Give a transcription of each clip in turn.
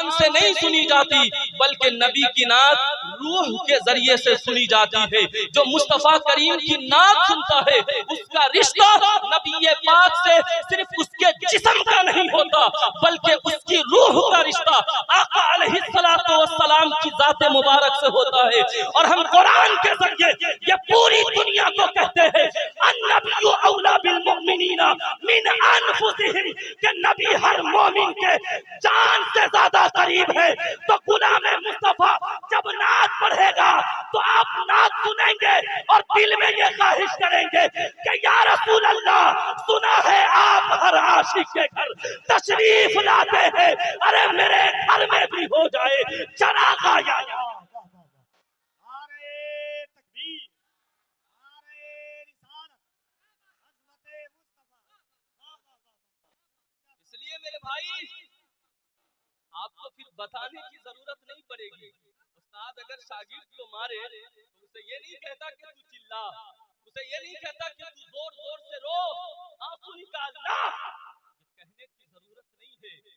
कान से नहीं सुनी जाती, बल्कि नबी की नात रूह के जरिए से सुनी जाती है। जो मुस्तफा करीम की नात सुनता है उसका रिश्ता नबी पाक से सिर्फ उसके जिस्म का नहीं होता, बल्कि उसकी रूह का रिश्ता आका अलैहिस्सलातु वस्सलाम की जात मुबारक से होता है। और हम कुरान के जरिए ये पूरी दुनिया को कहते हैं अन्नबिय्यु औला बिल मुमिनीना मिन अनफुसिहिम, कि नबी हर मोमिन के जान से ज्यादा करीब है। तो गुलाम मुस्तफा जब नात पढ़ेगा तो आप नात सुनेंगे और दिल में ये ख्वाहिश करेंगे कि या रसूल अल्लाह, सुना है आप हर आशिक के घर तशरीफ लाते हैं, अरे मेरे घर में भी हो जाए चरागा या भाई आपको फिर बताने की जरूरत नहीं पड़ेगी। उस्ताद अगर शागिर्द को मारे तो उसे ये नहीं कहता कि तू चिल्ला, उसे ये नहीं कहता कि तू जोर जोर से रो, आंसू निकालना, ये कहने की जरूरत नहीं है।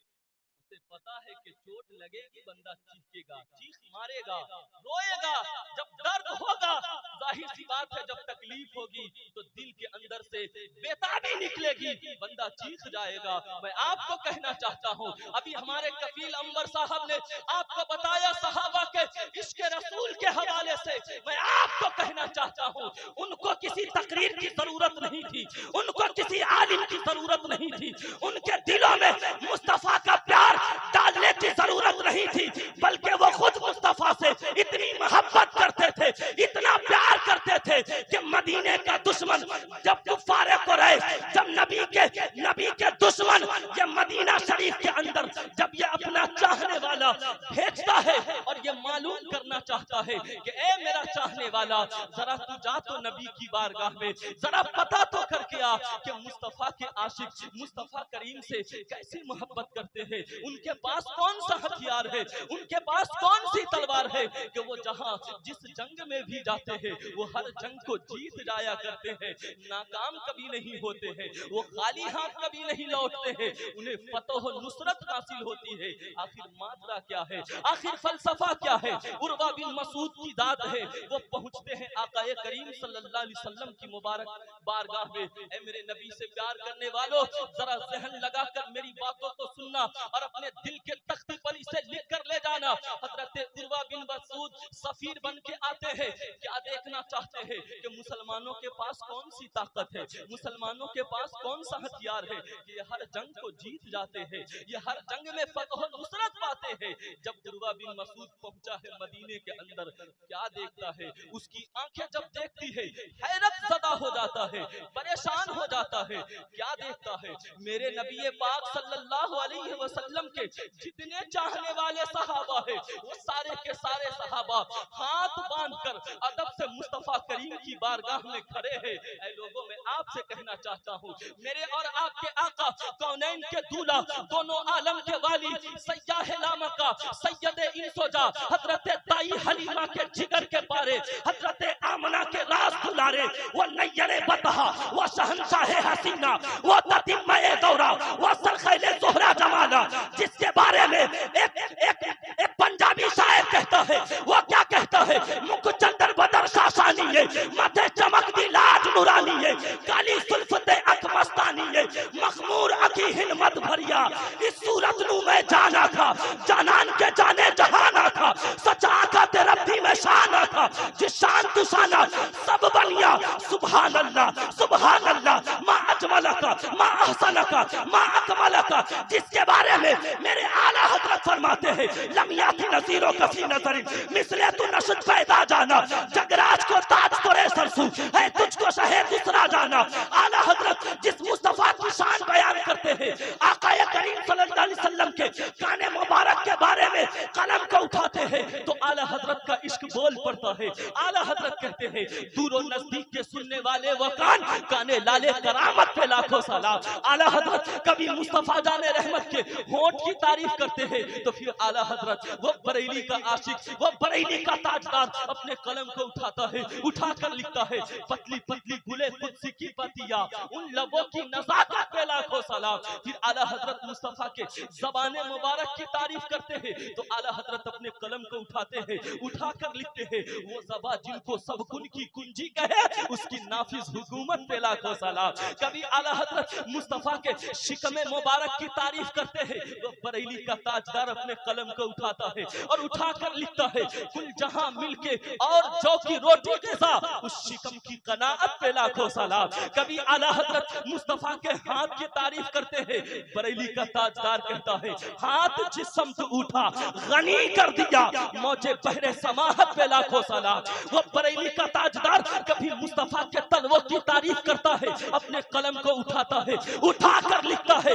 उसे पता है कि चोट लगेगी, बंदा चीखेगा, चीख मारेगा, रोएगा। जब दर्द होगा, जाहिर सी बात है जब तकलीफ होगी तो दिल के अंदर से बेताबी निकलेगी, बंदा चीख जाएगा। मैं आपको कहना चाहता हूँ, अभी हमारे कफील अंबर साहब ने आपको बताया सहाबा के इश्क रसूल के हवाले से। मैं आपको कहना चाहता हूँ, उनको किसी तकरीर की जरूरत नहीं थी, उनको किसी आलिम की जरूरत नहीं थी, उनके दिलों में मुस्तफा का प्यार डालने की जरूरत नहीं थी, बल्कि वो खुद मुस्तफा से इतनी मोहब्बत करते थे, इतना प्यार करते थे कि मदीने का दुश्मन जब कुफारे कुरैश, जब नबी के दुश्मन ये मदीना शरीफ के अंदर जब ये अपना चाहने वाला भेजता है और ये मालूम करना चाहता है कि ए मेरा चाहने वाला, जरा तू जा तो नबी की बारगाह में जरा पता तो करके आ कि मुस्तफा के आशिक मुस्तफा करीम से कैसी मोहब्बत करते हैं, उनके पास कौन सा हथियार है, उनके पास कौन सी तलवार है कि वो जहां जिस जंग में भी जाते हैं वो हर जंग को जीत जाया करते हैं, नाकाम कभी नहीं होते हैं, वो खाली हाथ कभी नहीं लौटते हैं, उन्हें फतह नुसरत हासिल होती है। आखिर मात्रा क्या है, आखिर फलसफा क्या है? उर्वा बिन मसूद की दाद है, वो पहुंचते हैं आकाए करीम सल्लल्लाहु अलैहि वसल्लम की मुबारक बारगाह में। ए मेरे नबी से प्यार करने वालों, जरा जहन लगाकर मेरी बातों को सुनना और अपने दिल के तख्ते पर इसे लिख कर ले जाना। हजरत उर्वा बिन मसूद सफीर बन के आते हैं, क्या देखना चाहते हैं कि मुसलमानों के पास कौन सी ताकत है, मुसलमानों के पास कौन सा हथियार है कि ये हर जंग को जीत जाते हैं, ये हर जंग में फतह नुसरत पाते हैं। जब उर्वा बिन मसूद पहुंचा है मदीने के अंदर, क्या देखता है, उसकी आंखें जब देखती है हैरत ज़दा हो जाता है, परेशान हो जाता है। क्या देखता है, मेरे नबी पाक सल्लल्लाहु अलैहि वसल्लम के जितने चाहने वाले सहाबा है वो सारे के सारे सहाबा हाथ बांधकर अदब से मुस्तफा करीम की बारगाह में खड़े हैं। ऐ लोगों, मैं आपसे कहना चाहता हूँ, मेरे और आपके आका कौनैन के दूल्हा, दोनों आलम के वाली, सय्याह लामका, सैयद इंसोजा, हजरत ताई हलीमा के जिगर के पारे, हजरत आमना के राज दुलारे, वो नैयरे बतहा, वो शहंशाह हसीना, वो ततिम्मा दौरा, वो सरखैले ज़ोहरा जमाना, जिसके बारे में एक पंजाबी शायर कहता है। वो क्या कहता है? मुख चंदर बदर शासानी है, माथे चमक दी लाज नूरानी है, काली सुल्फते अख मस्तानी है, मखमूर अखी हिम्मत भरिया, इस सूरत नू मैं जाना था, जानान के जाने जहाना था, सचा का तेरा भी मैं शाना था, जिस शान तुसाना सब बनिया, सुभान अल्लाह, मा अजमलका, मा अहसनका, मा अकमलका, जिसके बारे में मेरे आला हजरत फरमाते हैं, लमियाती नज़ीरों कफी नजरी मिसले तू नशद पैदा जाना, जगराज को ताज तोरे सरसू है, तुझको शहे दूसरा जाना। आला हजरत जिस मुस्तफा की शान बयान करते हैं, आकाए करीम सल्लल्लाहु अलैहि वसल्लम के काने मुबारक के बारे में कलम को उठाते हैं, तो आला हजरत का इश्क बोल पड़ता है। आला हजरत कहते हैं दूरों नजदीक के सुनने वाले वो कान, काने लाले करामत पे लाखों सलाम। आला हजरत कभी मुस्तफा जाने रहमत के होंठ की तारीफ करते हैं तो फिर आला हजरत वो बरेली का आशिक, वो बरेली का ताजदार अपने कलम को उठाता है, उठाकर लिखता है पतली पतली गुले कुदसी की पतिया, उन लबों की नज़ाकत पे लाखों सलाम। फिर आला हजरत मुस्तफा के ज़बाने मुबारक की तारीफ करते हैं तो आला हजरत अपने कलम को उठाते हैं, उठाकर लिखते हैं वो ज़बा जिनको सब कुन की कुंजी कहे, उसकी नाफिज हुकूमत पे लाखों सलाम। कभी आला हजरत मुस्तफा के शिकमे मुबारक की तारीफ करते हैं तो बरेली का ताजदार अपने कलम को उठाता है और उठाकर लिखता है कुल जहां मिलके और जौ की रोटी के साथ उस शिकम की कनाअत पे लाखों सलाम। कभी आला हजरत मुस्तफा के हाथ की तारीफ करते हैं, बरेली का ताजदार कहता है हाथ जिस समत उठा गनी कर दिया, मौजे बहरे समाहत पे लाखों सलाम। वो बरेली का ताजदार कभी मुस्तफा के तलवों की तारीफ करता है, अपने कलम को उठाता है, उठाकर लिखता है,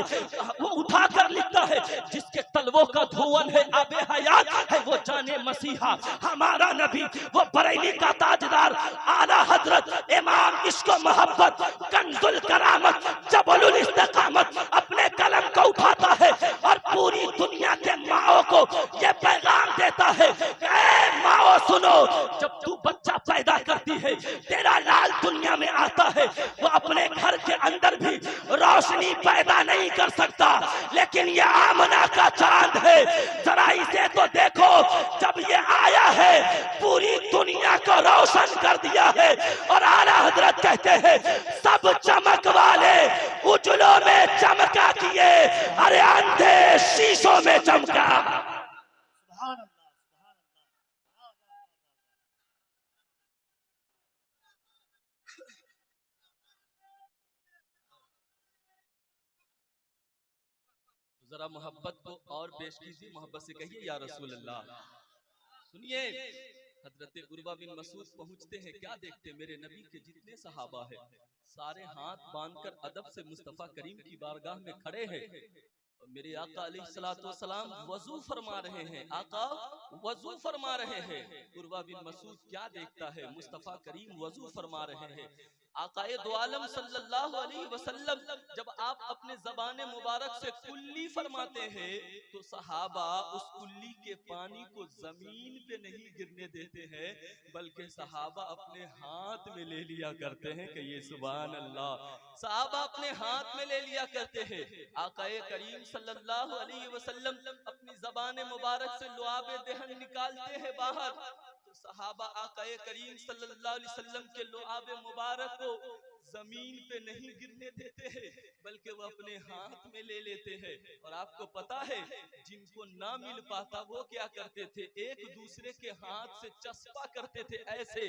वो उठाकर लिखता है जिसके तलवों का धुआं है आबे हयात है वो जाने मसीहा हमारा नबी। वो बरेली का ताजदार आला हजरत इमाम इश्क मोहब्बत कंजुल करामत जबलुल इस्तिकामत अपने कलम को उठाता है और पूरी दुनिया के माओ को ये पैगाम देता है, ए माओ सुनो, जब तू बच्चा पैदा करती है तेरा लाल दुनिया में आता है, वो अपने घर के अंदर भी रोशनी पैदा नहीं कर सकता, लेकिन ये आमना का चांद है, जरा इसे तो देखो, जब ये आया है पूरी दुनिया को रोशन कर दिया है। और आला हजरत कहते हैं सब चमक वाले उजलों में चमका किए, अरे अंधे शीशों में चमका। जरा मोहब्बत को और पेश कीजिए, मोहब्बत से कहिए या रसूल अल्लाह। सुनिए हजरत उर्वा बिन मसूद पहुंचते हैं, क्या देखते मेरे नबी के जितने सहाबा है सारे हाथ बांधकर अदब से मुस्तफा करीम की बारगाह में खड़े हैं। मेरे आका अलैहिस्सलाम वजू फरमा रहे हैं, आका वजू फरमा रहे हैं। उर्वा बिन मसूद क्या देखता है, मुस्तफा करीम वजू फरमा रहे हैं। आकाए दो आलम सल्लल्लाहु अलैहि वसल्लम जब आप अपने ज़बाने मुबारक से कुल्ली फरमाते हैं तो सहाबा उस कुल्ली के पानी को जमीन पे नहीं गिरने देते हैं, बल्कि सहाबा अपने हाथ में ले लिया करते हैं कि ये सुभान अल्लाह, सहाबा अपने हाथ में ले लिया करते हैं। आकाए करीम सल्लल्लाहु अलैहि वसल्लम अपनी ज़बाने मुबारक से लुआबे दहन निकालते हैं बाहर, सहाबा आकाए करीम सल्लल्लाहु अलैहि वसल्लम के लुआबे मुबारक को जमीन पे नहीं गिरने देते हैं, बल्कि वो अपने हाथ में ले लेते हैं। और आपको पता है जिनको ना मिल पाता वो क्या करते थे, एक दूसरे के हाथ से चस्पा करते थे, ऐसे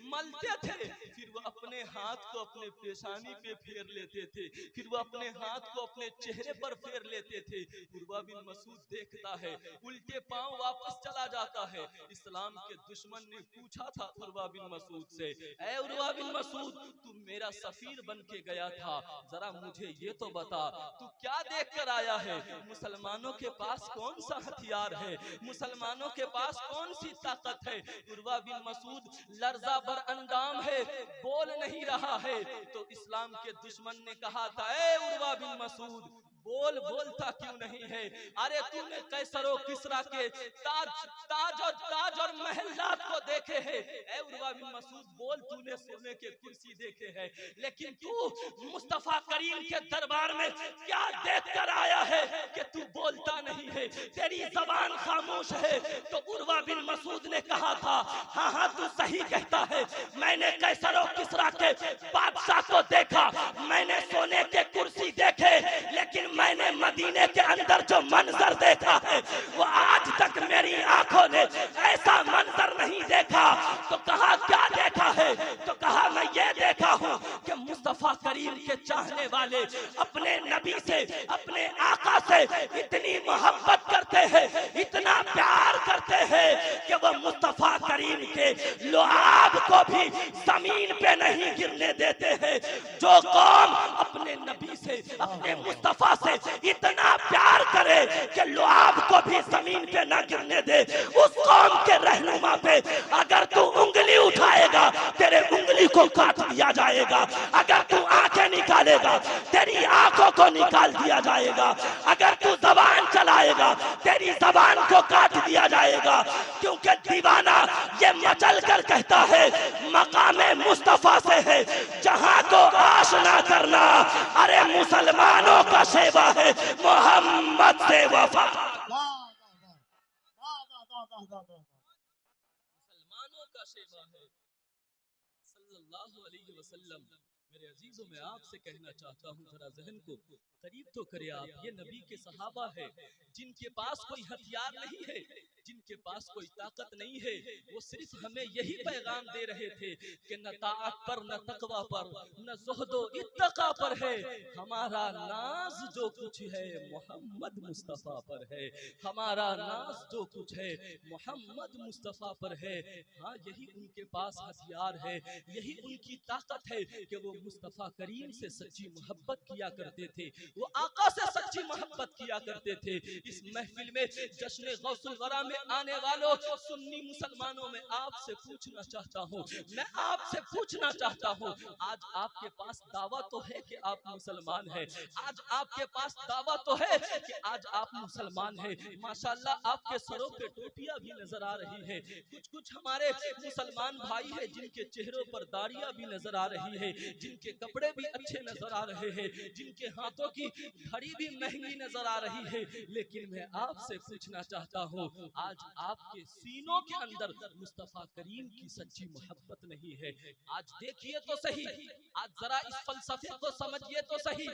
मलते थे, फिर वो अपने हाथ को अपने पेशानी पे फेर लेते थे, फिर वो अपने हाथ को अपने चेहरे पर फेर लेते थे। उर्वा बिन मसूद देखता है, उल्टे पांव वापस चला जाता है। इस्लाम के दुश्मन ने पूछा था उर्वा बिन मसूद से, ऐ उर्वा बिन मसूद तू मेरा सफीर बन के गया था, जरा मुझे ये तो बता तू क्या देख कर आया है, मुसलमानों के पास कौन सा हथियार है, मुसलमानों के पास कौन सी ताकत है। उर्वा बिन मसूद लर्जा बर अंदाम है, बोल नहीं रहा है। तो इस्लाम के दुश्मन ने कहा था, ए उर्वा बिन मसूद बोलता क्यों नहीं है, अरे तूने कैसरो किसरा के ताज और महलात को देखे हैं, ए उर्वा बिन मसूद बोल, तूने सोने के कुर्सी देखे हैं, लेकिन तू मुस्तफा करीम के दरबार में क्या देख कर आया है कि तू बोलता नहीं है, तेरी जबान खामोश है। तो उर्वा बिन मसूद ने कहा था, हाँ तू सही कहता है, मैंने कैसरो किसरा के बादशाह को देखा, मैंने सोने के कुर्सी देखे, लेकिन मैंने मदीने के अंदर जो मंजर देखा है वो आज तक मेरी आंखों ने ऐसा मंजर नहीं देखा। तो कहा क्या देखा है, तो कहा मैं ये देखा हूँ कि मुस्तफा करीम के चाहने वाले अपने नबी से, अपने आका से इतनी मोहब्बत करते हैं, इतना प्यार करते हैं कि वो मुस्तफा करीम के लुआब को भी जमीन पे नहीं गिरने देते हैं। जो कौम अपने नबी से, अपने मुस्तफा से इतना प्यार करे कि लुआब को भी जमीन जमीन पे ना गिरने दे। उस कौम के रहनुमा पे अगर तू उंगली उठाएगा तेरे उंगली को काट दिया जाएगा। अगर तू आंखें निकालेगा तेरी आंखों को निकाल दिया जाएगा। अगर तू जबान चलाएगा तेरी जबान को काट दिया जाएगा। क्योंकि दीवाना ये मचल कर कहता है मकामे मुस्तफा से है जहां को आशना करना। अरे मुसलमानों का सेवा है मोहम्मद से वफा। मुसलमानों का सेवा है सल्लल्लाहु अलैहि वसल्लम। मेरे अजीजों, मैं आपसे कहना चाहता हूँ, जरा जहन को करीब तो करे आप। ये नबी के सहाबा है जिनके पास कोई हथियार नहीं है, जिनके पास कोई ताकत नहीं है। वो सिर्फ हमें यही पैगाम दे रहे थे कि न ताअत पर, न तकवा पर, न ज़ुहदो इत्तका पर है। हमारा नाज जो कुछ है मोहम्मद मुस्तफ़ा पर है। हमारा नाज जो कुछ है मोहम्मद मुस्तफ़ा पर है। हाँ, यही उनके पास हथियार है, यही उनकी ताकत है कि वो मुस्तफ़ा करीम से सच्ची मोहब्बत किया करते थे, वो आका से सच्ची मोहब्बत किया करते थे। इस महफिल में जश्न गौसुल वरा में आने वालों सुन्नी मुसलमानों में आपसे पूछना चाहता हूँ, मैं आपसे पूछना चाहता हूँ, आज आपके पास दावा तो है कि आप मुसलमान हैं, आज आपके पास दावा तो है कि आज आप मुसलमान हैं। माशाल्लाह आपके सरों पे टोपियां भी नजर आ रही है। कुछ कुछ हमारे मुसलमान भाई हैं जिनके चेहरों पर दाढ़ियां भी नजर आ रही है, जिनके कपड़े भी अच्छे नजर आ रहे हैं, जिनके हाथों की घड़ी भी महंगी नजर आ रही है। लेकिन मैं आपसे पूछना चाहता हूँ, आज आपके सीनों के अंदर मुस्तफा करीम की सच्ची मोहब्बत नहीं है। आज देखिए तो सही, आज जरा इस फलसफे को समझिए तो सही।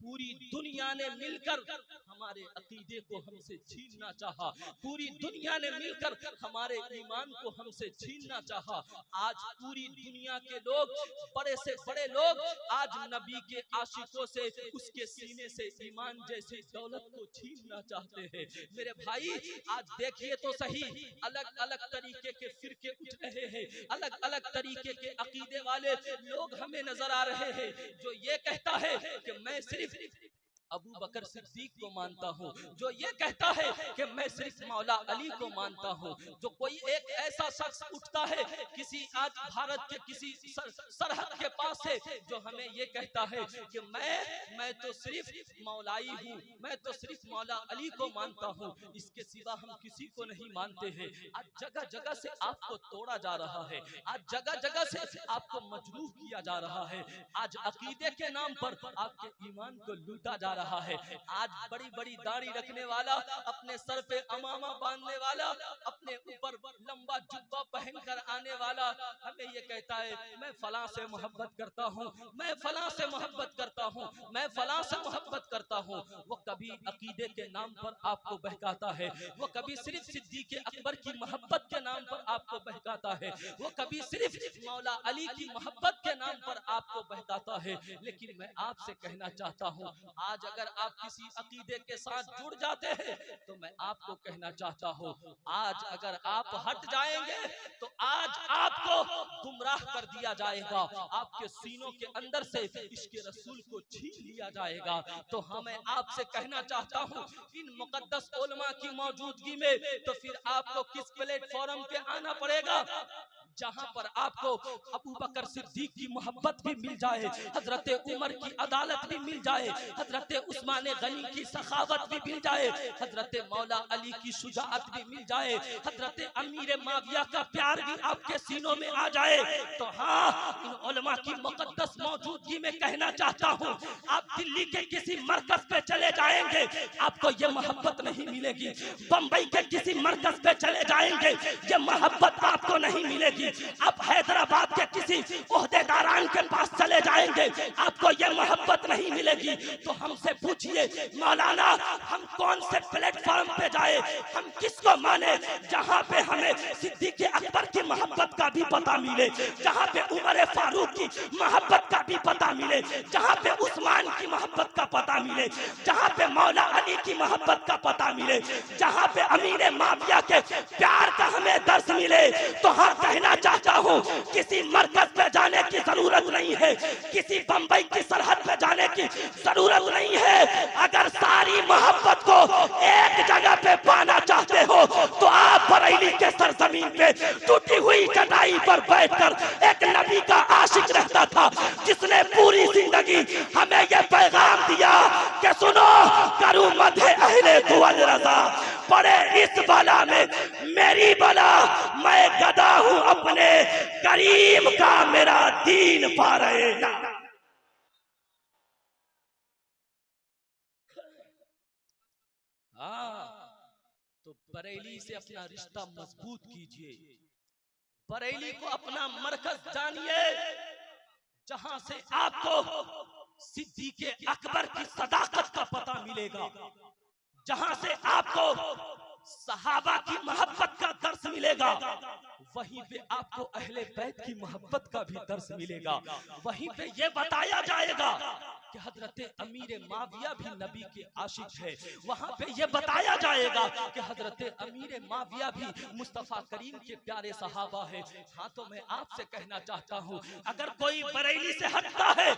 पूरी दुनिया ने मिलकर हमारे अकीदे को हमसे छीनना चाहा, पूरी दुनिया ने मिलकर हमारे ईमान को हमसे छीनना चाहा। आज पूरी दुनिया के लोग, बड़े से बड़े लोग आज नबी के आशिकों से उसके सीने से ईमान जैसी दौलत को छीनना चाहते हैं। मेरे भाई आज देखिए तो सही, अलग अलग तरीके के फिरके उठ रहे हैं, अलग अलग तरीके के अकीदे वाले लोग हमें नजर आ रहे हैं। जो ये कहता है कि मैं सिर्फ अबू बकर सिद्दीक को मानता हूँ, जो ये कहता है कि मैं सिर्फ मौला अली को मानता हूँ। जो कोई एक ऐसा शख्स उठता है किसी आज भारत के किसी सरहद के पास से, जो हमें ये कहता है कि मैं तो सिर्फ मौलाई हूँ, मैं तो सिर्फ मौला अली को मानता हूँ, इसके सिवा हम किसी को नहीं मानते हैं। आज जगह जगह से आपको तोड़ा जा रहा है, आज जगह जगह से आपको मजरूह किया जा रहा है, आज अकीदे के नाम पर आपके ईमान को लूटा जा रहा है। आज बड़ी बड़ी दाढ़ी रखने वाला, अपने सर पे अमामा बांधने वाला, अपने ऊपर लंबा जुब्बा पहनकर आने वाला हमें ये कहता है मैं फलां से मोहब्बत करता हूँ, मैं फलां से मोहब्बत करता हूँ, मैं फलां से मोहब्बत करता हूँ। वो कभी अकीदे के नाम पर आपको बहकाता है, वो कभी सिर्फ सिद्दीक़ अकबर की मोहब्बत के नाम पर आपको बहकाता है, वो कभी सिर्फ मौला अली की मोहब्बत के नाम पर आपको बहकाता है। लेकिन मैं आपसे कहना चाहता हूँ, आज अगर आप किसी अकीदे के साथ जुड़ जाते हैं तो मैं आपको कहना चाहता हूँ, आज अगर आप हट जाएंगे तो आज आपको गुमराह कर दिया जाएगा, आपके सीनों के अंदर से इश्क़ रसूल को छीन लिया जाएगा। तो हमें आपसे कहना चाहता हूँ, इन मुकद्दस उलमा की मौजूदगी में तो फिर आपको किस प्लेटफॉर्म पे आना पड़ेगा जहां पर आपको अबू बकर सिद्दीक की मोहब्बत भी मिल जाए, हजरत उमर की अदालत भी मिल जाए, हजरत उस्मान गनी की सखावत भी मिल जाए, हजरत मौला अली की शुजाअत भी मिल जाए, हजरत अमीर माविया का प्यार भी आपके सीनों में आ जाए। तो हाँ, इन उलमा की मुकद्दस मौजूदगी में कहना चाहता हूँ, आप दिल्ली के किसी मरकज पे चले जाएंगे आपको ये मोहब्बत नहीं मिलेगी, बंबई के किसी मरकज पे चले जाएंगे ये मोहब्बत आपको नहीं मिलेगी, आप हैदराबाद के किसी ओहदेदारान के पास चले जाएंगे आपको ये मोहब्बत नहीं मिलेगी। तो हमसे पूछिए मौलाना, हम कौन से प्लेटफॉर्म पे जाए, हम किसको माने जहां पे हमें सिद्दीक़ अकबर की मोहब्बत का भी पता मिले, जहां पे उमर फारूक की मोहब्बत का भी पता मिले, जहां पे उस्मान की मोहब्बत का पता मिले, जहां पे मौला अली की मोहब्बत का पता मिले, जहां पे अमीर माविया के प्यार का हमें दर्श मिले। तो हम कहना चाहता हूँ, किसी मरकज पे जाने की जरूरत नहीं है, किसी बंबई की सरहद पे जाने की जरूरत नहीं है। अगर सारी मोहब्बत को एक जगह पे पाना चाहते हो तो आप बरेली के सरजमीन पे टूटी हुई चटाई पर बैठकर एक नबी का आशिक रहता था, जिसने पूरी जिंदगी हमें ये पैगाम दिया कि सुनो, करूं मदह अहले दुअल रज़ा, पड़े इस बला में मेरी बला, मैं गदा हूं अपने करीम का, मेरा दीन पा रहे ना। तो बरेली से अपना रिश्ता मजबूत कीजिए, बरेली को अपना मरकज जानिए, जहां से आपको सिद्दीक़ अकबर की सदाकत का पता मिलेगा, जहां से आपको सहाबा की मोहब्बत का दर्स मिलेगा, वहीं पे आपको अहले बैत की मोहब्बत का भी दर्स मिलेगा। वहीं पे ये बताया जाएगा कि हजरत अमीर माविया भी नबी के आशिक है, वहां पे ये बताया जाएगा कि हजरत अमीर माविया भी मुस्तफा करीम के प्यारे सहाबा है। हाँ, तो मैं आपसे कहना चाहता हूँ, अगर कोई बरेली से हटता है,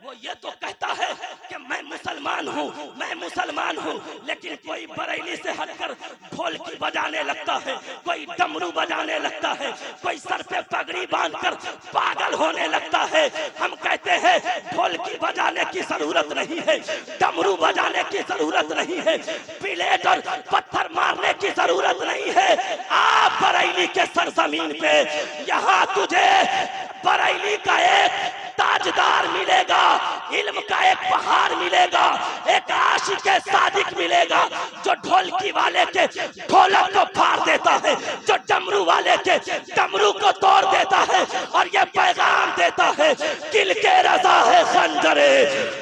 वो ये तो कहता है कि मैं मुसलमान हूँ, मैं मुसलमान हूँ, लेकिन कोई बरेली से हटकर ढोलकी बजाने लगता है, कोई डमरू बजाने लगता है, कोई सर पे पगड़ी बांधकर पागल होने लगता है। हम कहते हैं ढोलकी बजाने की जरूरत नहीं है, डमरू बजाने की जरूरत नहीं है, प्लेट और पत्थर मारने की जरूरत नहीं है। आप बरेली के सरजमीन पे, यहाँ तुझे बरेली का एक ताजदार मिलेगा, इल्म का एक पहाड़ मिलेगा, एक आशिक सादिक मिलेगा, जो ढोलकी वाले के ढोलक को फाड़ देता है, जो डमरू वाले के डमरू को तोड़ देता है, और ये पैगाम देता है, किल के रजा है खंजरे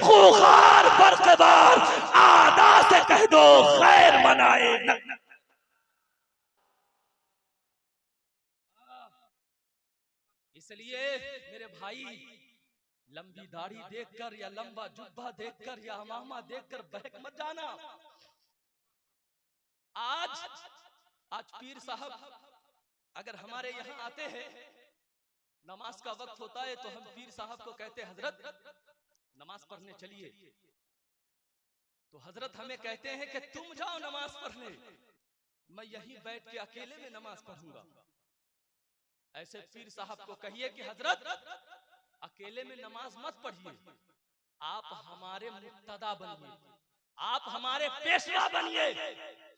खूखार बरकबार, आदा से कह दो खैर मनाए न। इसलिए मेरे भाई, लंबी दाढ़ी देखकर या लंबा जुब्बा देखकर या अमामा देखकर बहक मत जाना। आज पीर साहब अगर हमारे यहाँ आते हैं, नमाज का वक्त होता है, तो हम पीर साहब को कहते हैं हजरत नमाज पढ़ने चलिए, तो हजरत हमें कहते हैं कि तुम जाओ नमाज पढ़ने, मैं यहीं बैठ के अकेले में नमाज पढ़ूंगा। ऐसे पीर साहब को कहिए कि हजरत अकेले में नमाज मत पढ़िए, आप हमारे मुक्तदा बनिए, आप हमारे पेशवा बनिए,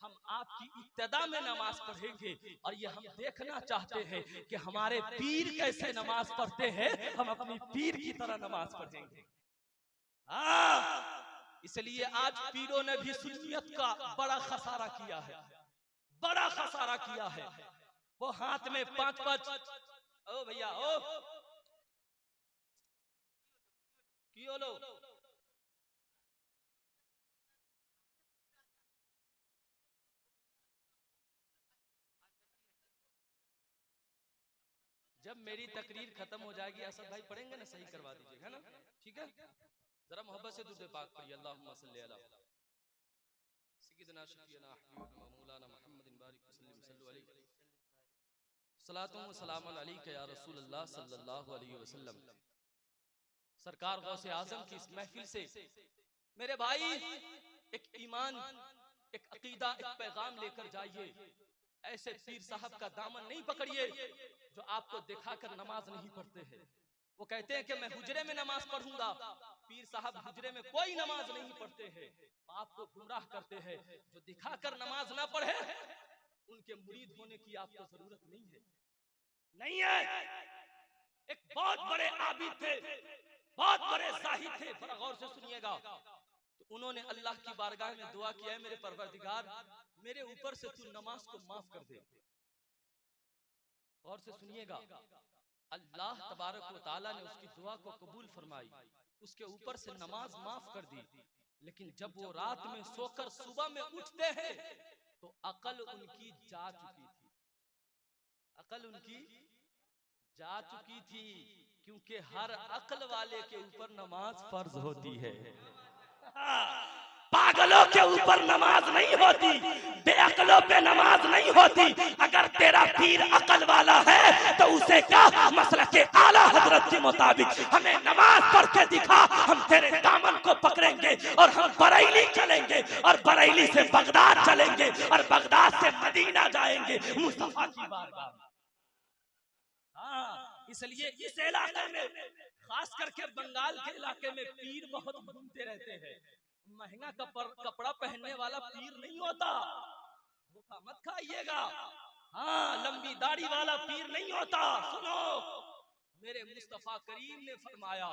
हम आपकी इब्तिदा में नमाज पढ़ेंगे, और ये हम देखना चाहते हैं कि हमारे पीर कैसे नमाज पढ़ते हैं, हम अपनी पीर की तरह नमाज पढ़ेंगे। इसलिए आज पीरों ने भी सुन्नियत का बड़ा खसारा किया है, बड़ा खसारा किया है। वो हाथ में 5-5, ओ भैया ओ क्यों लो, जब मेरी तकरीर खत्म हो जाएगी, असद भाई पढ़ेंगे ना, सही करवा दीजिएगा ना, ठीक है? जरा मोहब्बत से दुरूद पाक पढ़िए, अल्लाहुम्मा सल्ली अला सय्यिदना शफीना हबीबना मौलाना मुहम्मदिन बारिक वसल्लम सल्लु अलैहि सलातु व सलामुन अलैका या रसूल अल्लाह सल्लल्लाहु अलैहि वसल्लम। सरकार गौसे आजम की इस महफिल से मेरे भाई एक ईमान, एक अकीदा, एक पैगाम लेकर जाइए। ऐसे पीर साहब का दामन नहीं पकड़िए जो आपको दिखाकर नमाज नहीं पढ़ते हैं। वो कहते हैं कि मैं हुजरे में नमाज पढ़ूंगा, पीर साहब हुजरे में कोई नमाज नहीं पढ़ते हैं, आपको गुमराह करते हैं। जो दिखाकर नमाज ना पढ़े, उनके मुरीद होने की आपको जरूरत नहीं है, नहीं है। एक बहुत बड़े आबिद थे, बहुत बड़े साहिब थे, बड़ा गौर से सुनिएगा। तो उन्होंने अल्लाह की बारगाह में दुआ किया है, मेरे परवरदिगार मेरे ऊपर से तू नमाज को माफ कर दे। गौर से सुनिएगा, अल्लाह तबारक व तआला ने उसकी दुआ को कबूल फरमाई, उसके ऊपर से नमाज माफ कर दी। लेकिन जब वो रात में सोकर सुबह में उठते हैं तो अकल उनकी जा चुकी थी, अकल उनकी जा चुकी थी, क्योंकि हर अकल वाले के ऊपर नमाज फर्ज होती है। पागलों के ऊपर नमाज नहीं होती, बेअकलों पे नमाज नहीं होती। अगर तेरा पीर अकल वाला है तो उसे कहा मसलक के आला हजरत के मुताबिक हमें नमाज पढ़ के दिखा, हम तेरे दामन को पकड़ेंगे और हम बरेली चलेंगे और बरेली से बगदाद चलेंगे और बगदाद से मदीना जाएंगे मुस्तफा की बारगाह। हाँ, इसलिए इस इलाके में खास करके बंगाल के इलाके में पीर बहुत घूमते रहते हैं। महंगा कपड़ा पहनने वाला पीर नहीं होता, धोखा मत खाइएगा। हाँ, लंबी दाढ़ी वाला पीर नहीं होता। सुनो, मेरे मुस्तफा करीम ने फरमाया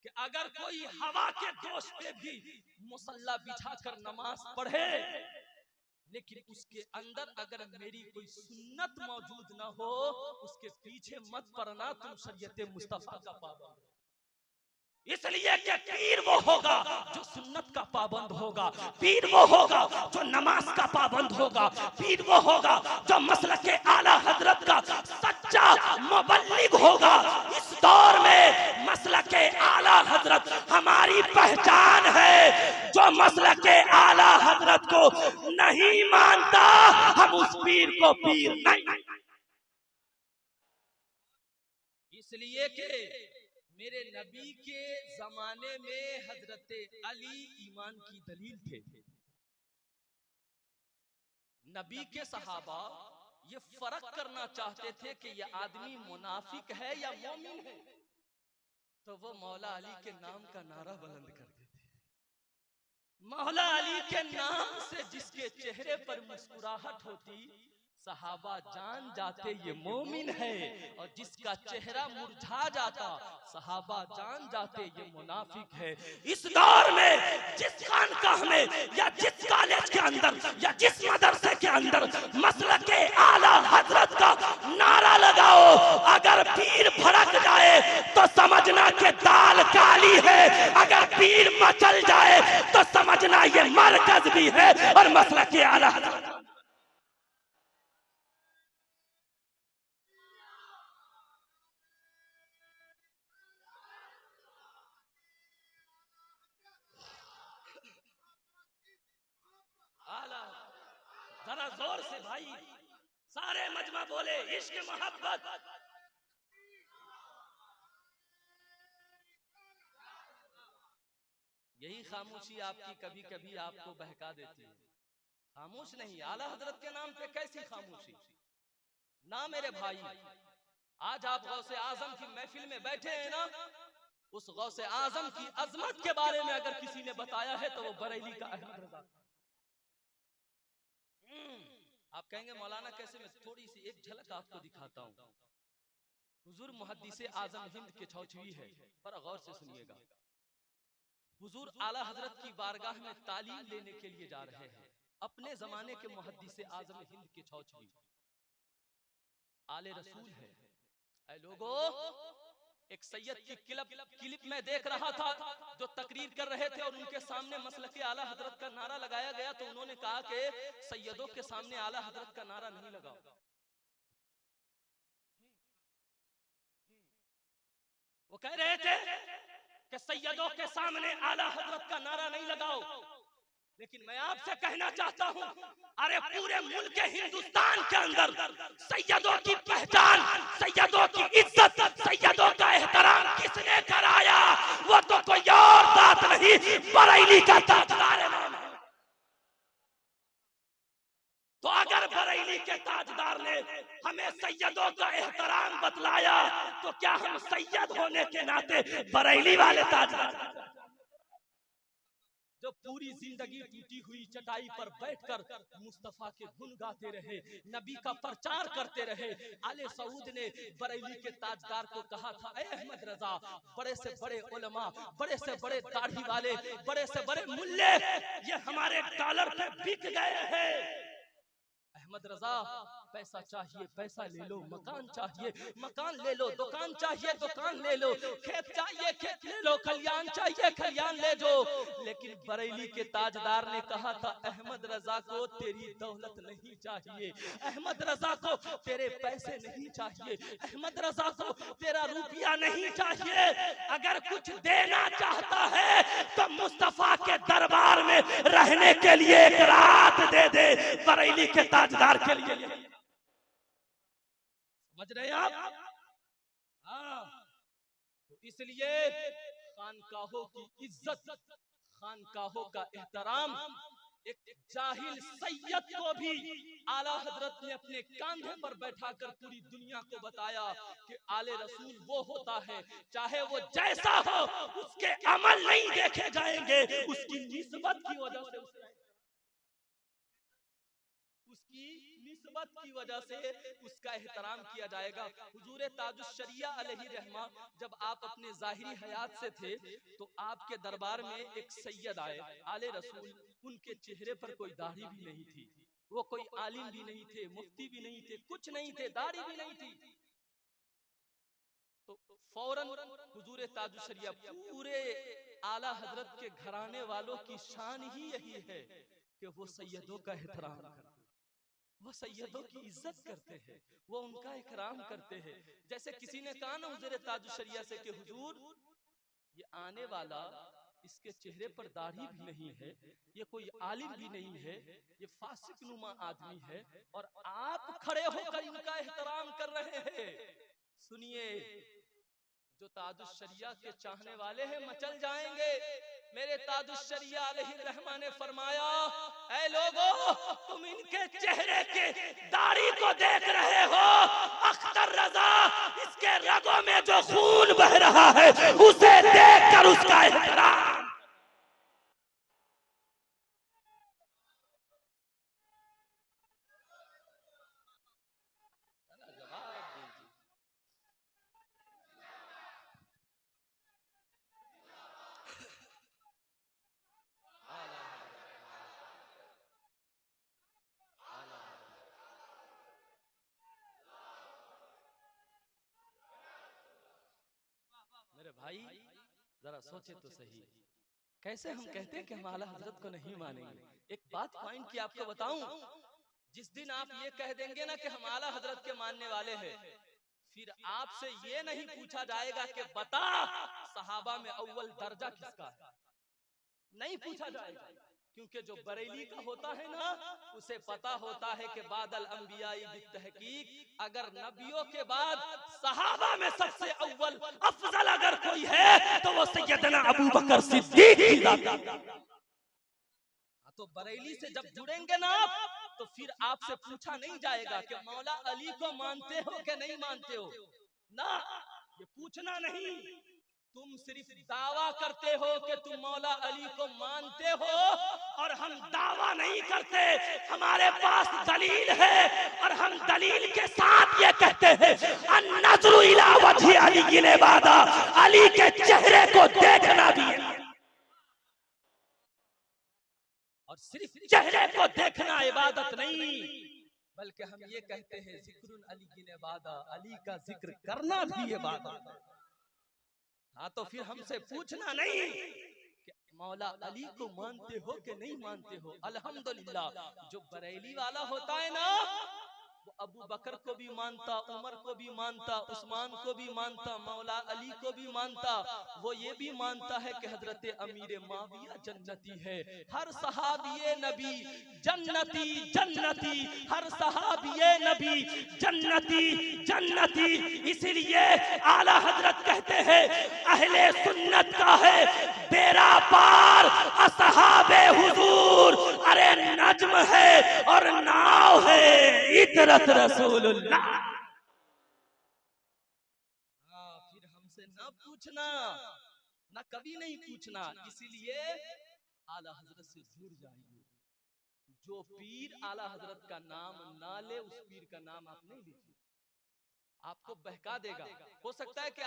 कि अगर कोई हवा के दोष पे भी मुसल्ला बिछाकर नमाज पढ़े, लेकिन उसके अंदर अगर मेरी कोई सुन्नत मौजूद ना हो, उसके पीछे मत पड़ना, तुम शरीयत मुस्तफा का पाबंद। इसलिए कि पीर वो होगा जो सुन्नत का पाबंद होगा, पीर वो होगा जो नमाज का पाबंद होगा, पीर वो होगा जो मसलक के आला हजरत का सच्चा मुबल्लिग होगा। इस दौर में मसलक के आला हजरत हमारी पहचान है। जो मसलक के आला हजरत को नहीं मानता, हम उस पीर को पीर नहीं। इसलिए कि मेरे नबी के जमाने में हजरत अली ईमान की दलील थे। नबी के सहाबा ये फर्क करना चाहते थे कि ये आदमी मुनाफिक है या मोमिन है, तो वो मौला अली के नाम का नारा बुलंद करते थे। मौला अली के नाम से जिसके चेहरे पर मुस्कुराहट होती, सहाबा जान जाते ये मोमिन है, और जिसका चेहरा मुरझा जाता, सहाबा जान जाते ये मुनाफिक है। इस दौर में जिस खानकाह में या जिस कॉलेज के अंदर या जिस मदरसे के अंदर मसलक के आला हजरत का नारा लगाओ, अगर पीर भड़क जाए तो समझना कि दाल काली है, अगर पीर मचल जाए तो समझना ये मरकज भी है और मसलक के आला हजरत। जरा जोर से भाई, सारे मजमा बोले इश्क मोहब्बत। यही खामोशी आपकी कभी कभी आपको बहका देती है। खामोश नहीं, आला हजरत के नाम पे कैसी खामोशी। ना मेरे भाई, आज आप गौसे आजम की महफिल में बैठे हैं ना, उस गौसे आजम की अजमत के बारे में अगर किसी ने बताया है तो वो बरेली का अहमद रजा। आप कहेंगे मौलाना कैसे, मैं थोड़ी सी एक झलक आपको दिखाता हूँ। हुजूर मुहद्दिस आजम हिंद के छौछवी है, पर गौर से सुनिएगा। हुजूर आला हजरत की बारगाह में तालीम लेने के लिए जा रहे हैं। अपने जमाने के मुहद्दिस आजम हिंद के छौछवी आले रसूल है। ऐ लोगो, एक सैयद की क्लिप में देख रहा था जो तकरीर कर रहे थे और उनके सामने मसलक आला हजरत का नारा लगाया गया, तो उन्होंने कहा कि सैयदों के सामने आला हजरत का नारा नहीं लगाओ। वो कह रहे थे कि सैयदों के सामने आला हजरत का नारा नहीं लगाओ, लेकिन मैं आपसे कहना चाहता हूं, अरे पूरे मुल्क हिंदुस्तान के अंदर सैयदों की पहचान, सैयदों की इज्जत, सैयदों का एहतराम किसने कराया? वो तो कोई और बात नहीं, बरेली का ताजदार इमाम है। तो अगर बरेली के ताजदार ने हमें सैयदों का एहतराम बतलाया, तो क्या हम सैयद होने के नाते बरेली वाले ताजदार जो पूरी जिंदगी टूटी हुई चटाई पर बैठकर मुस्तफा के गुण गाते रहे, नबी का प्रचार करते रहे। आले सऊद ने बरेली के ताजदार को कहा था, ए अहमद रजा, बड़े से बड़े उलमा, बड़े से बड़े दाढ़ी वाले, बड़े से बड़े मुल्ले ये हमारे डॉलर पे बिक गए हैं। अहमद रजा पैसा चाहिए पैसा ले लो, मकान चाहिए मकान ले लो, दुकान चाहिए दुकान ले लो, खेत चाहिए खेत ले लो, खलियान चाहिए खलियान ले जो। लेकिन बरेली के ताजदार ने कहा था अहमद रजा को तेरी दौलत नहीं चाहिए, अहमद रजा को तेरे पैसे नहीं चाहिए, अहमद रजा को तेरा रुपया नहीं चाहिए। अगर कुछ देना चाहता है तो मुस्तफा के दरबार में रहने के लिए एक रात दे दे, बरेली के ताजदार के लिए। समझ रहे हैं आप? हाँ, इसलिए खानकाहों की इज्जत, खानकाहों का एहतराम, एक जाहिल सैयद को भी आला हजरत ने अपने कांधे पर बैठाकर पूरी दुनिया को बताया कि आले रसूल वो होता है चाहे वो जैसा हो, उसके अमल नहीं देखे जाएंगे, उसकी निस्बत की वजह से, उसकी निस्बत की वजह से उसका एहतराम किया जाएगा। हुजूर ताजुश शरिया अलैहि रहमा जब आप अपने जाहिरी हयात से थे तो आपके दरबार में एक सैयद आए आले रसूल, उनके चेहरे पर कोई दाढ़ी भी नहीं थी, वो कोई आलिम भी नहीं थे, मुफ्ती भी नहीं थे, कुछ नहीं थे, दाढ़ी भी नहीं थी। तो फौरन हुजूर ताजुश शरिया, पूरे आला हजरत के घराने वालों की शान ही यही है कि वो सैयदों का एहतराम करते हैं, वो सैयदों की इज्जत करते हैं, वो उनका इकराम करते हैं। जैसे किसी ने कहा ना हुजूर ताजुश शरिया से कि हुजूर ये आने वाला, इसके चेहरे पर दाढ़ी भी नहीं है, ये कोई आलिम भी नहीं है, ये फासिक नुमा आदमी है और आप खड़े होकर इनका एहतराम कर रहे हैं। सुनिए, जो ताजुश शरिया के चाहने वाले हैं मचल जाएंगे। मेरे ताजुश शरिया अलैहि रहमा ने फरमाया, ऐ लोगो तुम इनके चेहरे के दाढ़ी को देख रहे हो, अख्तर रजा इसके रगों में जो खून बह रहा है उसे देखकर उसका एहतराम। मेरे भाई जरा सोचे तो सही, कैसे हम कहते हैं कि हम आला हजरत को नहीं मानेंगे। एक बात पॉइंट की आपको बताऊं, जिस दिन आप ये कह देंगे ना कि हम आला हजरत के मानने वाले हैं, फिर आपसे ये नहीं पूछा जाएगा कि बता सहाबा में अव्वल दर्जा किसका है, नहीं पूछा जाएगा। क्योंकि जो बरेली का होता है ना, उसे पता होता है कि बादल अंबियाई बित्तहकीक अगर नबियों के बाद सहाबा में सबसे अव्वल अफजल अगर कोई है तो वो सैयदना अबू बकर सिद्दीक की जात। तो बरेली से जब जुड़ेंगे ना आप, तो फिर आपसे पूछा नहीं जाएगा कि मौला अली को मानते हो कि नहीं मानते हो, ना, ये पूछना नहीं। तुम सिर्फ दावा करते हो कि तुम मौला अली को मानते हो और हम दावा नहीं करते, हमारे पास दलील है और हम दलील के साथ ये कहते हैं अन्नज़्रु इला वजहि अली इबादा, अली के चेहरे को देखना भी है। और सिर्फ चेहरे को देखना इबादत नहीं, बल्कि हम ये कहते हैं जिक्रुन अली इबादा, अली का जिक्र करना भी इबादत है। हाँ, तो फिर हमसे पूछना नहीं कि मौला अली को मानते हो कि नहीं मानते हो। अल्हम्दुलिल्लाह, जो बरेली वाला होता है ना, वो अबू बकर को भी मानता, उमर को भी मानता, उस्मान को भी मानता, मौला अली को भी मानता। वो ये भी मानता है कि हजरत अमीर माविया जन्नती है, हर सहाबिये नबी जन्नती जन्नती, हर सहाबिये नबी जन्नती जन्नती। इसीलिए आला हजरत कहते हैं अहले सुन्नत का है बेरा पार असहाबे हुजूर, अरे नज्म है और नाव है इतरत रसूलुल्लाह। हाँ, फिर हमसे ना पूछना, ना कभी नहीं पूछना। इसीलिए आला हजरत से जुड़ जाइए। जो पीर आला हजरत का नाम ना ले, उस पीर का नाम आप नहीं लीजिए, आपको बहका देगा। हो सकता है कि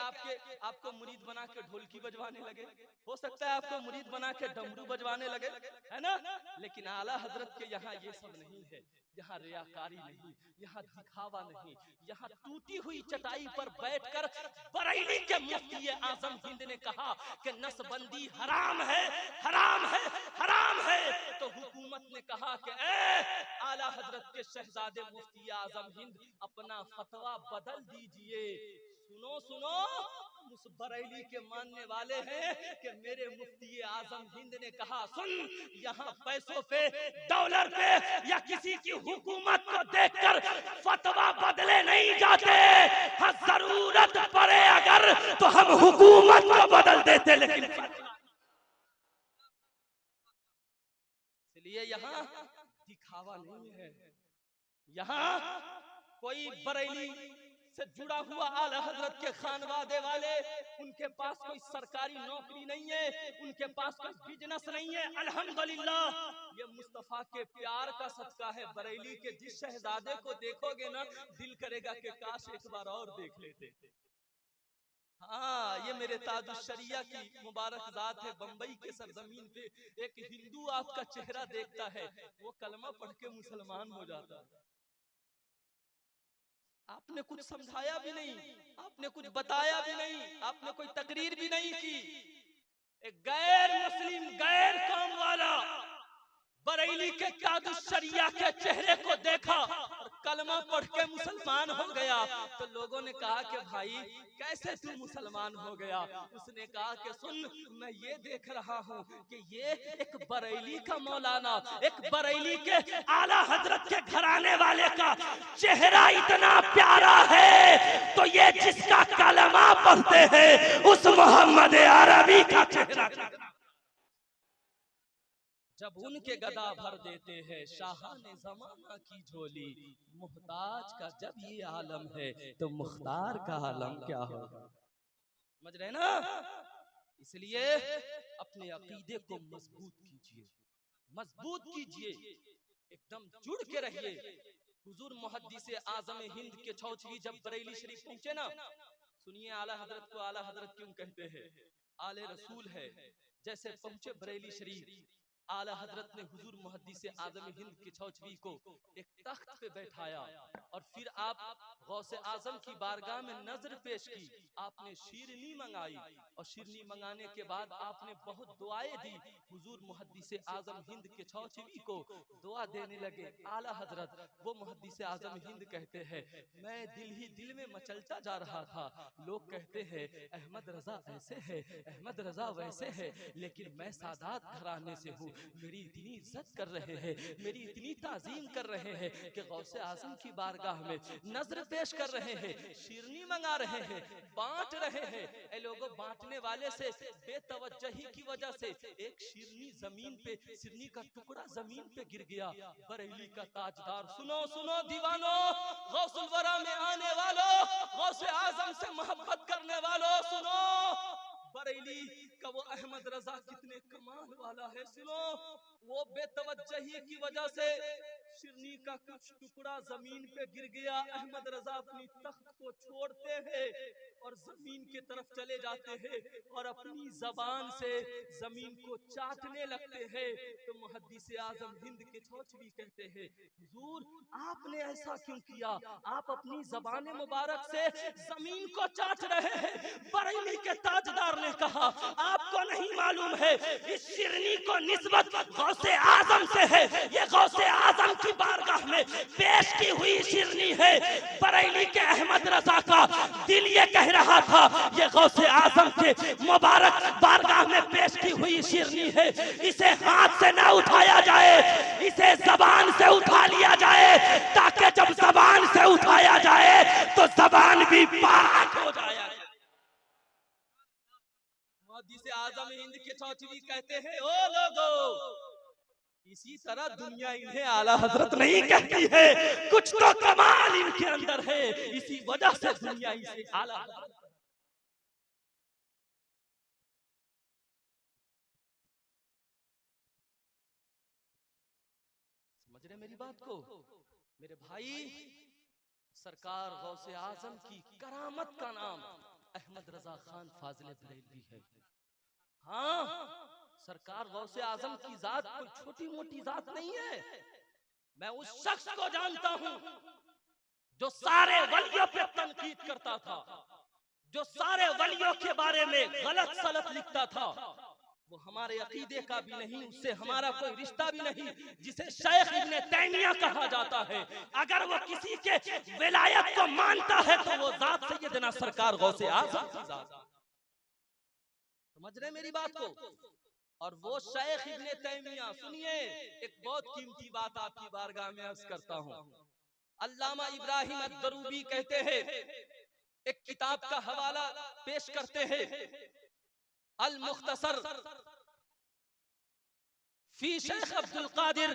आपको मुरीद बना के ढोलकी बजवाने लगे, हो सकता है आपको मुरीद बना के डमरू बजवाने लगे, है ना, लेकिन आला हजरत के यहाँ ये सब नहीं है। यहाँ रियाकारी नहीं, यहाँ दिखावा नहीं, यहाँ टूटी हुई चटाई पर बैठकर बरेली के मुफ्ती आजम हिंद ने कहा कि नसबंदी हराम है, हराम है, हराम है, तो हुकूमत ने कहा कि आला हजरत के शहजादे मुफ्ती आजम हिंद अपना फतवा बदल दीजिए। सुनो सुनो, उस बरेली के मानने वाले हैं कि मेरे मुफ्ती आजम हिंद ने कहा, सुन, यहाँ पैसों पे, डॉलर पे या किसी की हुकूमत को देखकर फतवा बदले नहीं जाते। हाँ, जरूरत पड़े अगर तो हम हुकूमत को बदल देते, लेकिन इसलिए यहाँ दिखावा नहीं है। यहाँ कोई बरेली से जुड़ा हुआ आला हजरत के खानवादे वाले, उनके पास कोई सरकारी नौकरी नहीं है, उनके पास कोई बिजनेस नहीं है। अल्हम्दुलिल्लाह, ये मुस्तफा के प्यार का सदका है। बरेली के जिस शहजादे को देखोगे ना, दिल करेगा कि काश एक बार और देख लेते। हाँ, ये मेरे ताजुश्शरिया की मुबारक जात है। बंबई के सरजमीन पे एक हिंदू आपका चेहरा देखता है, वो कलमा पढ़ के मुसलमान हो जाता है। आपने कुछ समझाया भी नहीं, आपने कुछ बताया भी नहीं, आपने कोई तकरीर भी नहीं की। एक गैर मुस्लिम, गैर कौम वाला बरेली के ताजुश्शरिया के चेहरे को देखा और कलमा पढ़ के मुसलमान हो गया, तो लोगों ने कहा कि भाई कैसे तू मुसलमान हो गया? उसने कहा कि सुन, मैं ये देख रहा हूँ कि ये एक बरेली का मौलाना, एक बरेली के आला हजरत के घराने वाले का चेहरा इतना प्यारा है, तो ये जिसका कलमा पढ़ते हैं उस मोहम्मद अरबी का चेहरा। जब उनके गदा भर देते हैं शाहाने जमाना की झोली, मुहताज का जब ये आलम है तो मुख्तार का आलम क्या होगा? समझ रहे ना? इसलिए अपने अकीदे को मजबूत कीजिए, मजबूत कीजिए, एकदम जुड़ के रहिए। हुजूर मुहद्दिस आजम हिंद के चौचरी जब बरेली शरीफ पहुंचे ना, सुनिए आला हजरत को आला हजरत क्यों कहते हैं? आले रसूल है। जैसे पहुंचे बरेली शरीफ, आला हजरत ने हुजूर मुहद्दिस आजम हिंद के चौचरी को एक तख्त पे बैठाया और फिर आप गौसे आजम की बारगाह में नजर पेश की। आपने शीरनी मंगाई और शीरनी मंगाने के बाद आपने बहुत दुआएं दी। हुजूर मुहद्दिस आजम हिंद के चौचरी को दुआ देने लगे। आला हजरत वो मुहद्दिस आजम हिंद कहते हैं, मैं दिल ही दिल में मचलता जा रहा था। लोग कहते हैं अहमद रजा ऐसे है, अहमद रजा वैसे है, लेकिन मैं सादात घराने से हूँ। मेरी इतनी इज्जत कर रहे हैं, मेरी इतनी ताजीम कर रहे हैं कि गौसे आजम की बारगाह में नजर पेश कर रहे हैं, शीरनी मंगा रहे हैं, बांट रहे हैं। ए लोगों, बांटने वाले से बेतवज्जही की वजह से एक शीरनी जमीन पे, शीरनी का टुकड़ा जमीन पे गिर गया। बरेली का ताजदार, सुनो सुनो दीवानो, गौसुल वरा में आने वालों, गौसे आजम से मोहब्बत करने वालों, सुनो बरेली का वो अहमद रजा कितने कमाल वाला है। सुनो, वो बेतवज्जही की वजह से शिरनी का कुछ टुकड़ा जमीन पे गिर गया। अहमद रजा अपनी तख्त को छोड़ते हैं और जमीन की तरफ चले जाते हैं और अपनी जबान से जमीन को चाटने लगते हैं। तो मुहद्दिस आजम हिंद के चौचरी कहते हैं, हुजूर आपने ऐसा क्यों किया? आप अपनी जबान मुबारक से जमीन को चाट रहे हैं। बरेली के ताजदार ने कहा, आपको नहीं मालूम है इस शिरनी को निस्बत गौसे आजम से है। ये गौसे आजम की बारगाह में पेश की हुई शिरनी है। बरेली के अहमद रजा का दिल ये कह रहा था, ये गौसे आजम के मुबारक बारगाह में पेश की हुई शिरनी है, इसे हाथ से ना उठाया जाए, इसे जबान से उठा लिया जाए, ताकि जब जबान से उठाया जाए तो जबान भी पाक हो जाए। मुहद्दिस आजम हिंद के चौचरी कहते हैं, ओ लोगों, इसी तरह दुनिया इन्हें आला हजरत नहीं कहती है, कुछ तो कमाल इनके अंदर है, इसी वजह से दुनिया इसे आला हजरत। समझ रहे मेरी बात को मेरे भाई? सरकार गौसे आजम की करामत का नाम अहमद रजा खान फाजिल बरेलवी है। हाँ, सरकार गौसे आजम की जात कोई छोटी मोटी जात नहीं है। मैं उस शख्स को जानता हूं जो सारे वलियों पे तनकीद करता था, जो सारे वलियों के बारे में गलत सलत लिखता था। वो हमारे अकीदे का भी नहीं, उससे हमारा कोई रिश्ता भी नहीं, जिसे शेख इब्ने तैमिया कहा जाता है। अगर वो किसी के विलायत को मानता है तो वो जात सैयदना सरकार गौसे आज़म की जात। समझ रहे मेरी बात को? और वो शेख इब्ने तैमिया, सुनिए एक बहुत कीमती बात आपकी बारगाह में अर्ज करता हूं। अल्लामा इब्राहिम अद-दरूबी कहते हैं, एक किताब का हवाला पेश करते हैं, अल मुख्तसर फी शेख अब्दुल कादिर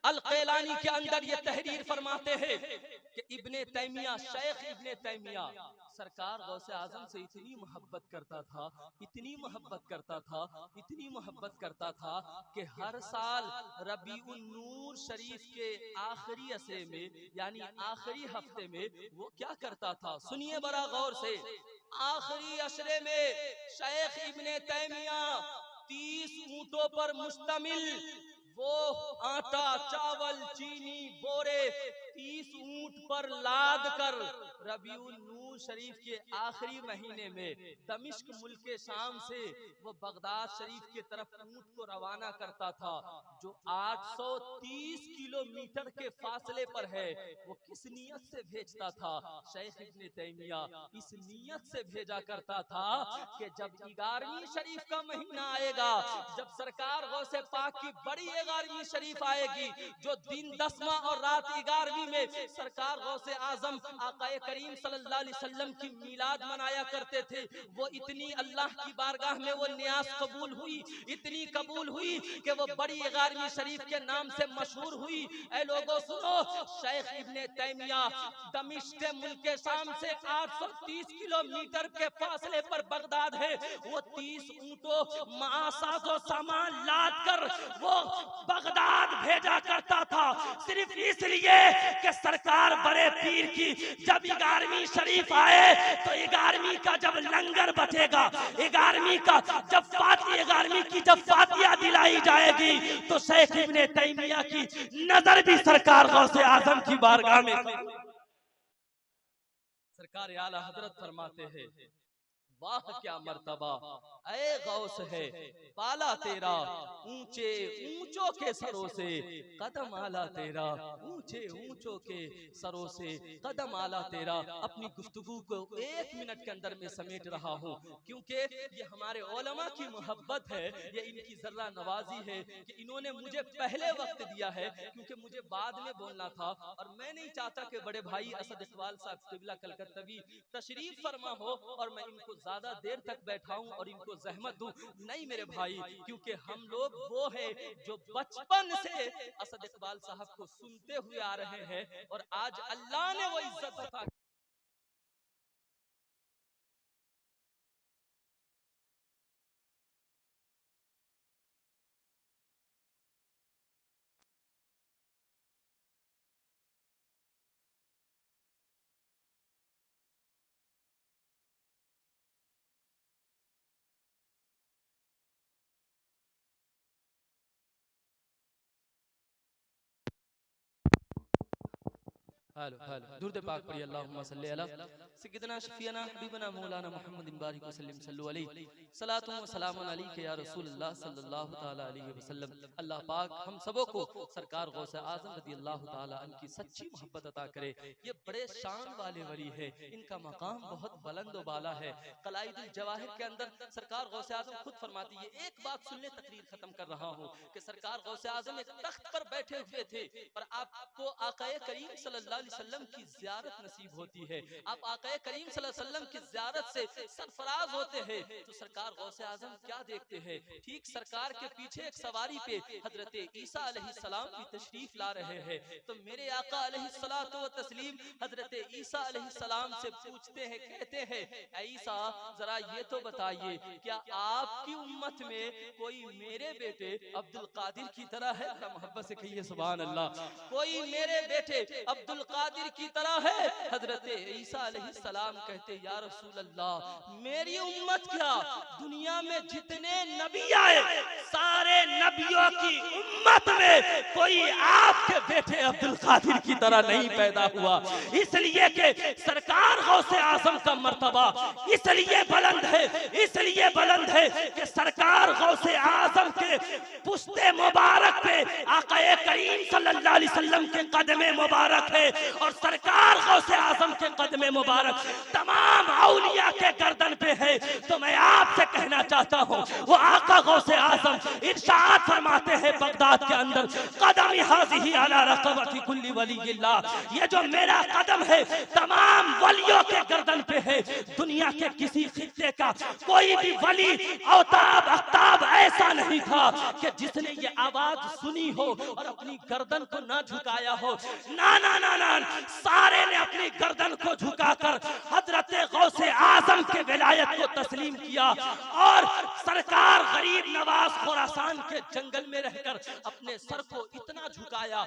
अल क़ैलानी के अंदर ये तहरीर फरमाते हैं कि इब्ने तैमिया, शेख इब्ने तैमिया सरकार गौसे आजम से इतनी मोहब्बत करता था, इतनी मोहब्बत करता था, इतनी मोहब्बत करता था कि हर साल रबीउन नूर शरीफ के आखिरी अशरे में, यानी आखिरी हफ्ते में वो क्या करता था, सुनिए बड़ा गौर से। आखिरी अशरे में शेख इब्ने तैमिया 30 ऊंटों पर मुश्तमिल वो आटा, चावल, चीनी, बोरे 30 ऊंट पर लाद कर रबीउल नूर शरीफ के आखिरी महीने में दमिश्क मुल्क शाम से वो बगदाद शरीफ की तरफ ऊंट को रवाना करता था, जो 830 किलोमीटर के फासले पर है। वो किस नियत से भेजता था? शेख इब्ने तैमिया इस नियत से भेजा करता था कि जब 11वीं शरीफ का महीना आएगा, जब सरकार गौसे पाक की बड़ी 11वीं शरीफ आएगी, जो दिन 10वां और रात 11वीं में सरकार गौसे आजम आकाए करीम सल्लल्लाहु अलैहि वसल्लम की मीलाद मनाया करते थे, वो इतनी अल्लाह की बारगाह में वो न्यास कबूल हुई, इतनी कबूल हुई कि वो बड़ी 11वीं शरीफ के नाम से मशहूर हुई। ऐ लोगों सुनो, शेख इब्ने तैमिया दमिश्क मुल्क शाम से 830 किलोमीटर के फासले पर बगदाद है, वो 30 ऊंटों मासाज़ो सामान लाद कर वो बगदाद भेजा करता था, सिर्फ इसलिए कि सरकार बड़े पीर की जब 11वीं शरीफ आए तो 11वीं का जब लंगर बचेगा, 11वीं का जब 11वीं की जब फातिहा दिलाई जाएगी तो शेख इब्ने तैमिया की नजर भी सरकार गौसे आजम की बारगाह में। सरकार आला हजरत फरमाते हैं, वाह क्या मर्तबा ऐ गौस है पाला तेरा, ऊंचे ऊंचों के सरों से कदम आला तेरा, ऊंचे ऊंचों के सरों से कदम आला तेरा। अपनी गुफ्तगू को 1 मिनट के अंदर में समेट रहा हूँ, क्योंकि ये हमारे उलमा की मोहब्बत है, ये इनकी जर्रा नवाजी है कि इन्होंने मुझे पहले वक्त दिया है, क्योंकि मुझे बाद में बोलना था और मैं नहीं चाहता कि बड़े भाई असद इकबाल साहब क़िबला कलकत्तवी तशरीफ फरमा हो और मैं इनको ज्यादा देर तक बैठाऊं और इनको जहमत दूं। नहीं मेरे भाई, क्योंकि हम लोग वो है जो बचपन से असद इकबाल साहब को सुनते हुए आ रहे हैं और आज अल्लाह ने वो इज्जत अता हेलो हेलो दुरूद पाक पढ़िए, अल्लाहुम्मा सल्ली अला सय्यिदना शफीना हबीबना मौलाना मुहम्मद बारिक वसल्लम सल्लल्लाहु अलैहि सलातु व सलामुन अलैका या रसूलल्लाह सल्लल्लाहु तआला अलैहि वसल्लम। अल्लाह पाक हम सबों को सरकार गौसे आजम रज़ियल्लाहु तआला अन्हु की सच्ची मोहब्बत अता करे। ये बड़े शान वाले वली है, इनका मकाम बहुत बुलंद व बाला है। कलाइदुल जवाहिर के अंदर सरकार गौसे आजम खुद फरमाती है, एक बात सुन ले तकरीर खत्म कर रहा हूँ, कि सरकार गौसे आजम एक तख्त पर बैठे हुए थे और आपको आकाए करीम सल्लल्लाहु अलैहि वसल्लम की ज़ियारत नसीब होती है, आप आकाए करीम सल्लल्लाहु अलैहि वसल्लम की ज़ियारत से सरफराज होते हैं, तो सरकार गौसे आजम क्या देखते हैं, ठीक सरकार के पीछे एक सवारी पे हजरत ईसा अलैहिस्सलाम की तशरीफ ला रहे हैं, तो मेरे आका अलैहिस्सलातु व तस्लीम हजरत ईसा अलैहिस्सलाम से पूछते हैं, कहते हैं ईसा जरा ये तो बताइए, क्या आपकी उम्मत में कोई मेरे बेटे अब्दुल कादिर की तरह है? मोहब्बत से कहिए सुभान अल्लाह। कोई मेरे बेटे अब्दुल कादिर की तरह है। हजरत ईसा अलैहिस्सलाम कहते या रसूल अल्लाह मेरी उम्मत क्या, दुनिया में जितने नबी आए सारे नबियों की उम्मत में कोई आपके बेटे अब्दुल कादिर की तरह नहीं पैदा हुआ। इसलिए कि सरकार गौसे आजम का मर्तबा इसलिए बुलंद है कि सरकार गौसे आजम के पुश्ते मुबारक पे आक़ाए करीम सल्लल्लाहु अलैहि वसल्लम के कदमे मुबारक है, और सरकार गौसे आजम के कदमे मुबारक तमाम औलिया के गर्दन पे है। तो मैं आपसे कहना चाहता हूँ, वो आका गौसे आजम इरशाद फरमाते हैं बगदाद के अंदर, कदम हाज़िही अला रक़बति कुल्ली वलिय्यिल्लाह, ये जो मेरा कदम है तमाम वलियों के गर्दन पे है। दुनिया के किसी खित्ते का कोई भी वली औताब अख्ताब ऐसा नहीं था कि जिसने ये आवाज सुनी हो और अपनी गर्दन को ना झुकाया हो। ना ना ना ना, सारे ने अपनी गर्दन को झुकाकर हजरत गौसे आजम के विलायत को तस्लीम किया, और सरकार गरीब नवाज खुरासान के जंगल में रहकर अपने सर को इतना झुकाया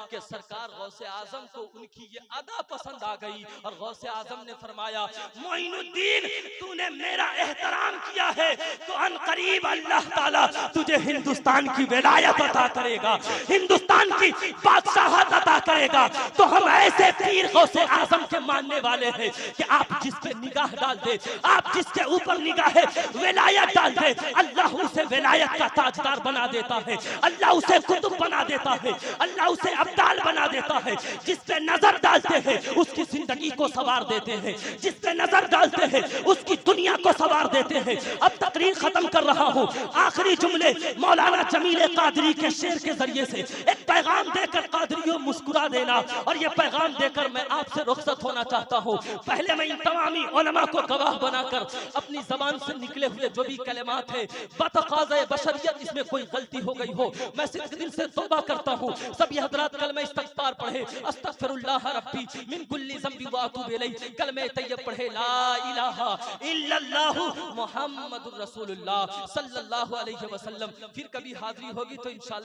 कि सरकार गौसे आजम को उनकी ये अदा पसंद आ गई, और गौसे आजम ने फरमाया मोइनुद्दीन तूने मेरा एहतराम किया है तो अनकरीब अल्लाह ताला तुझे हिंदुस्तान की विलायत अता करेगा, हिंदुस्तान की बादशाहत अता करेगा। तो हम ऐसे पीर गौसे आजम के मानने वाले हैं कि आप जिस पे निगाह डाल दे, आप जिसके ऊपर निगाह विलायत डाल दे, अल्लाह उसे विलायत का ताजदार बना देता है, अल्लाह उसे कुतुब बना देता है, अल्लाह उसे अब्दाल बना देता है। जिस पे नजर डालते हैं उसकी जिंदगी को सवार देते हैं, जिस पे नजर डालते हैं उसकी दुनिया को सवार देते हैं। अब तकरीर खत्म कर रहा हूँ, आखिरी जुमले मौलाना जमील कादरी के शेर के जरिए से एक पैगाम देकर कादरियों मुस्कुरा देना, और ये पैगाम देकर मैं आपसे रुखसत होना चाहता हूँ। पहले मैं इन तमामी उलमा को गवाह बनाकर अपनी जबान से निकले हुए जो भी कलिमात है बतक़ाज़े बशरियत इसमें कोई गलती हो गई हो, मैं सिद्क़ दिल से तौबा करता हूँ। सभी हज़रात कलमे इस्तग़फ़ार पढ़े, अस्तग़फ़िरुल्लाह रब्बी मिन कुल्ली ज़ंबि व अतूबु इलैह, कलमे तैयब पढ़े ला इलाहा इल्लल्लाहु मुहम्मदुर रसूलुल्लाह सल्लल्लाहु अलैहि वसल्लम। फिर कभी हाज़िरी होगी तो इंशाअल्लाह